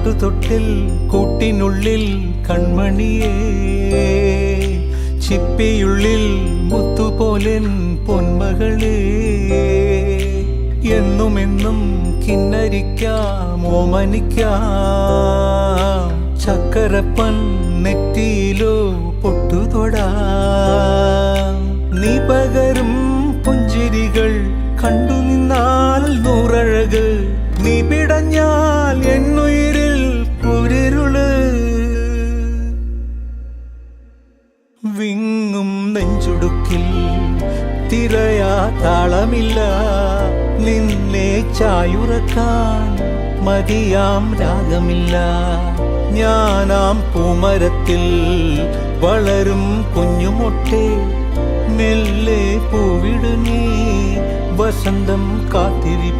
പാട്ടുതൊട്ടിൽ കൂട്ടിനുള്ളിൽ കൺമണിയേ, ചിപ്പിയുള്ളിൽ മുത്തുപോലെൻ പൊന്മകളേ, എന്നുമെന്നും കിന്നരിക്കാം ഓമനിക്കാം, ചക്കരപ്പൻ നെറ്റിയിലോ പൊട്ടുതൊടാം. നീ പകരും പുഞ്ചിരികൾ കണ്ടു നിന്നാൽ നൂറഴക്, നീ പിടഞ്ഞാൽ എന്നുയിരിൽ കുരിരുള്. വിങ്ങും നെഞ്ചുടുക്കിൽ തിരയാ താളമില്ല, നിന്നെ ചായുറക്കാൻ മതിയാം രാഗമില്ല. ഞാനാം പൂമരത്തിൽ വളരും കുഞ്ഞുമൊട്ടെ, മെല്ലെ പൂവിടു നീ വസന്തം കാത്തിരി.